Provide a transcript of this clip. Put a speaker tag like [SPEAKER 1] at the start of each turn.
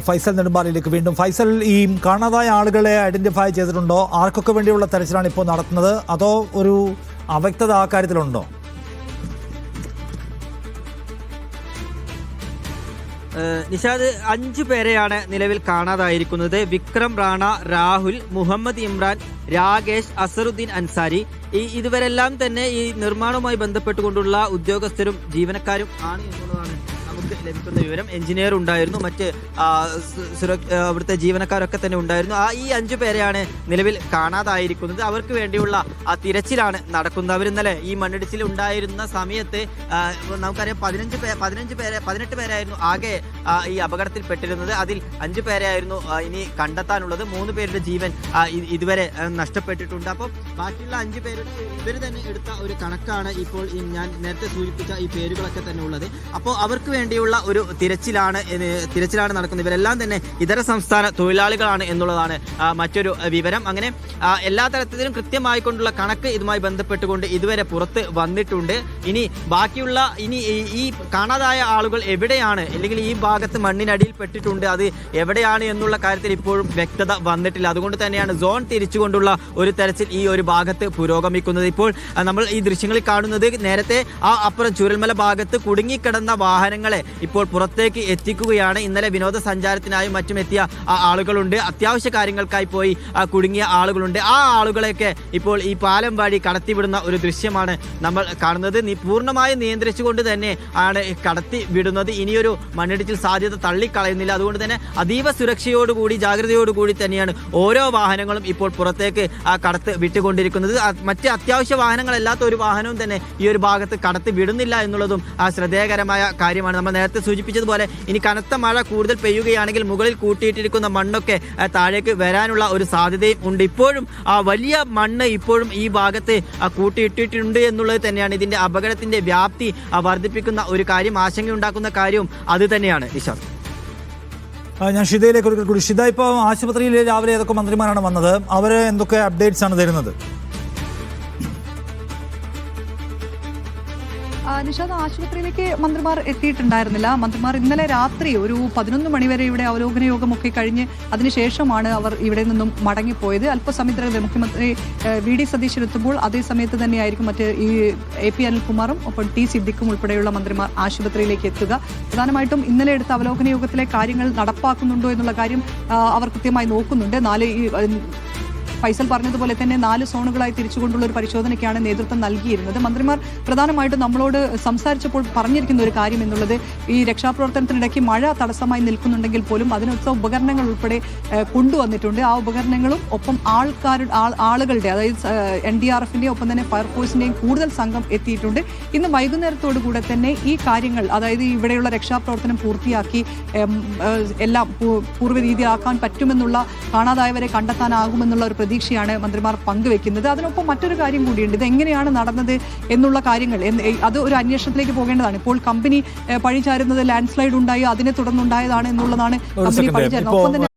[SPEAKER 1] ഫൈസൽ നെടുമ്പാലയിലേക്ക് വീണ്ടും. ഫൈസൽ, ഈ കാണാതായ ആളുകളെ ഐഡന്റിഫൈ ചെയ്തിട്ടുണ്ടോ? ആർക്കൊക്കെ വേണ്ടിയുള്ള തെരച്ചിലാണ് ഇപ്പോൾ നടത്തുന്നത്? അതോ ഒരു അവ്യക്തത ആ കാര്യത്തിലുണ്ടോ?
[SPEAKER 2] നിഷാദ്, 5 പേരെയാണ് നിലവിൽ കാണാതായിരിക്കുന്നത്. വിക്രം റാണ, രാഹുൽ, മുഹമ്മദ് ഇമ്രാൻ, രാകേഷ്, അസറുദ്ദീൻ അൻസാരി. ഇതുവരെല്ലാം തന്നെ ഈ നിർമ്മാണവുമായി ബന്ധപ്പെട്ടുകൊണ്ടുള്ള ഉദ്യോഗസ്ഥരും ജീവനക്കാരും ആണ് എന്നുള്ളതാണ് നമുക്ക് ലഭിക്കുന്ന വിവരം. എഞ്ചിനീയർ ഉണ്ടായിരുന്നു, മറ്റ് അവിടുത്തെ ജീവനക്കാരൊക്കെ തന്നെ ഉണ്ടായിരുന്നു. ഈ 5 പേരെയാണ് നിലവിൽ കാണാതായിരിക്കുന്നത്. അവർക്ക് വേണ്ടിയുള്ള തിരച്ചിലാണ് നടക്കുന്നത്. അവർ ഇന്നലെ ഈ മണ്ണിടിച്ചിൽ ഉണ്ടായിരുന്ന സമയത്ത് നമുക്കറിയാം 18 പേരായിരുന്നു ആകെ ഈ അപകടത്തിൽപ്പെട്ടിരുന്നത്. അതിൽ 5 പേരെയായിരുന്നു ഇനി കണ്ടെത്താനുള്ളത്. 3 പേരുടെ ജീവൻ ഇതുവരെ നഷ്ടപ്പെട്ടിട്ടുണ്ട്. അപ്പോൾ ബാക്കിയുള്ള 5 പേരുടെ ഇവർ തന്നെ എടുത്ത ഒരു കണക്കാണ് ഇപ്പോൾ ഞാൻ നേരത്തെ സൂചിപ്പിച്ച ഈ പേരുകളൊക്കെ തന്നെ ഉള്ളത്. അപ്പോൾ അവർക്ക് വേണ്ടിയുള്ള ഒരു തിരച്ചിലാണ് നടക്കുന്നത്. ഇവരെല്ലാം തന്നെ ഇതര സംസ്ഥാന തൊഴിലാളികളാണ് എന്നുള്ളതാണ് മറ്റൊരു വിവരം. അങ്ങനെ എല്ലാ തരത്തിലും കൃത്യമായിക്കൊണ്ടുള്ള കണക്ക് ഇതുമായി ബന്ധപ്പെട്ടുകൊണ്ട് ഇതുവരെ പുറത്ത് വന്നിട്ടുണ്ട്. ഇനി ബാക്കിയുള്ള ഈ കാണാതായ ആളുകൾ എവിടെയാണ്, അല്ലെങ്കിൽ ഈ ഭാഗത്ത് മണ്ണിനടിയിൽ പെട്ടിട്ടുണ്ട്, അത് എവിടെയാണ് എന്നുള്ള കാര്യത്തിൽ ഇപ്പോഴും വ്യക്തത വന്നിട്ടില്ല. അതുകൊണ്ട് തന്നെയാണ് സോൺ തിരിച്ചുകൊണ്ടുള്ള ഒരു തെരച്ചിൽ ഈ ഒരു ഭാഗത്ത് പുരോഗമിക്കുന്നത്. ഇപ്പോൾ നമ്മൾ ഈ ദൃശ്യങ്ങളിൽ കാണുന്നത് നേരത്തെ അപ്പുറം ചുരൽമല ഭാഗത്ത് കുടുങ്ങിക്കിടന്ന വാഹനങ്ങളെ ഇപ്പോൾ പുറത്തേക്ക് എത്തിക്കുകയാണ്. ഇന്നലെ വിനോദസഞ്ചാരത്തിനായും മറ്റും എത്തിയ ആളുകളുണ്ട്, അത്യാവശ്യ കാര്യങ്ങൾക്കായി പോയി കുടുങ്ങിയ ആളുകളുണ്ട്. ആ ആളുകളെയൊക്കെ ഇപ്പോൾ ഈ പാലം വഴി കടത്തിവിടുന്ന ഒരു ദൃശ്യമാണ് നമ്മൾ കാണുന്നത്. പൂർണ്ണമായും നിയന്ത്രിച്ചുകൊണ്ട് തന്നെ ആണ് കടത്തി വിടുന്നത്. ഇനിയൊരു മണ്ണിടിച്ചിൽ സാധ്യത തള്ളിക്കളയുന്നില്ല. അതുകൊണ്ട് തന്നെ അതീവ സുരക്ഷയോടുകൂടി ജാഗ്രതയോടുകൂടി തന്നെയാണ് ഓരോ വാഹനങ്ങളും ഇപ്പോൾ പുറത്തേക്ക് കടത്ത് വിട്ടുകൊണ്ടിരിക്കുന്നത്. മറ്റ് അത്യാവശ്യ വാഹനങ്ങളല്ലാത്ത ഒരു വാഹനവും തന്നെ ഈ ഒരു ഭാഗത്ത് കടത്തി വിടുന്നില്ല എന്നുള്ളതും ശ്രദ്ധേയകരമായ കാര്യമാണ്. നമ്മൾ നേരത്തെ സൂചിപ്പിച്ചതുപോലെ ഇനി കനത്ത മഴ കൂടുതൽ പെയ്യുകയാണെങ്കിൽ മുകളിൽ കൂട്ടിയിട്ടിരിക്കുന്ന മണ്ണൊക്കെ താഴേക്ക് വരാനുള്ള ഒരു സാധ്യതയും ഉണ്ട്. ഇപ്പോഴും വലിയ മണ്ണ് ഇപ്പോഴും ഈ ഭാഗത്ത് കൂട്ടിയിട്ടിട്ടുണ്ട് എന്നുള്ളത് തന്നെയാണ് ഇതിന്റെ അപകടത്തിന്റെ വ്യാപ്തി വർദ്ധിപ്പിക്കുന്ന ഒരു കാര്യം, ആശങ്കയുണ്ടാക്കുന്ന കാര്യവും അത് തന്നെയാണ്. നിശാന്ത്,
[SPEAKER 1] ഞാൻ ഷിതയിലേക്ക് ഒരിക്കൽ കൂടി. ഷിത, ഇപ്പോൾ ആശുപത്രിയിൽ രാവിലെ ഏതൊക്കെ മന്ത്രിമാരാണ് വന്നത്? അവർ എന്തൊക്കെ അപ്ഡേറ്റ്സ് ആണ് തരുന്നത്?
[SPEAKER 3] നിഷാദ്, ആശുപത്രിയിലേക്ക് മന്ത്രിമാർ എത്തിയിട്ടുണ്ടായിരുന്നില്ല. മന്ത്രിമാർ ഇന്നലെ രാത്രി ഒരു 11 മണിവരെ ഇവിടെ അവലോകന യോഗമൊക്കെ കഴിഞ്ഞ് അതിനുശേഷമാണ് അവർ ഇവിടെ നിന്നും മടങ്ങിപ്പോയത്. അല്പസമയത്തിനകം മുഖ്യമന്ത്രി വി.ഡി. സതീശൻ എത്തുമ്പോൾ അതേ സമയത്ത് തന്നെയായിരിക്കും മറ്റ് ഈ എ.പി. അനിൽകുമാറും ഒപ്പം ടി സിദ്ദിഖും ഉൾപ്പെടെയുള്ള മന്ത്രിമാർ ആശുപത്രിയിലേക്ക് എത്തുക. പ്രധാനമായിട്ടും ഇന്നലെ എടുത്ത അവലോകന യോഗത്തിലെ കാര്യങ്ങൾ നടപ്പാക്കുന്നുണ്ടോ എന്നുള്ള കാര്യം അവർ കൃത്യമായി നോക്കുന്നുണ്ട്. ഫൈസൽ പറഞ്ഞതുപോലെ തന്നെ 4 സോണുകളായി തിരിച്ചുകൊണ്ടുള്ള ഒരു പരിശോധനയ്ക്കാണ് നേതൃത്വം നൽകിയിരുന്നത്. മന്ത്രിമാർ പ്രധാനമായിട്ടും നമ്മളോട് സംസാരിച്ചപ്പോൾ പറഞ്ഞിരിക്കുന്ന ഒരു കാര്യം എന്നുള്ളത്, ഈ രക്ഷാപ്രവർത്തനത്തിനിടയ്ക്ക് മഴ തടസ്സമായി നിൽക്കുന്നുണ്ടെങ്കിൽ പോലും അതിനൊത്ത ഉപകരണങ്ങൾ ഉൾപ്പെടെ കൊണ്ടുവന്നിട്ടുണ്ട്. ആ ഉപകരണങ്ങളും ഒപ്പം ആളുകളുടെ, അതായത് NDRFിന്റെയും ഒപ്പം തന്നെ ഫയർഫോഴ്സിന്റെയും കൂടുതൽ സംഘം എത്തിയിട്ടുണ്ട്. ഇന്ന് വൈകുന്നേരത്തോടു കൂടെ തന്നെ ഈ കാര്യങ്ങൾ, അതായത് ഇവിടെയുള്ള രക്ഷാപ്രവർത്തനം പൂർത്തിയാക്കി എല്ലാം പൂർവ്വരീതിയാക്കാൻ പറ്റുമെന്നുള്ള, കാണാതായവരെ കണ്ടെത്താനാകുമെന്നുള്ള ഒരു പ്രതീക്ഷയാണ് മന്ത്രിമാർ പങ്കുവെക്കുന്നത്. അതിനൊപ്പം മറ്റൊരു കാര്യം കൂടിയുണ്ട്. ഇത് എങ്ങനെയാണ് നടന്നത് എന്നുള്ള കാര്യങ്ങൾ അത് ഒരു അന്വേഷണത്തിലേക്ക് പോകേണ്ടതാണ്. ഇപ്പോൾ കമ്പനി പഴിചാരുന്നത് ലാൻഡ് സ്ലൈഡ് ഉണ്ടായി അതിനെ തുടർന്നുണ്ടായതാണ് എന്നുള്ളതാണ് കമ്പനി പഴിചാരുന്നത്. ഒപ്പം തന്നെ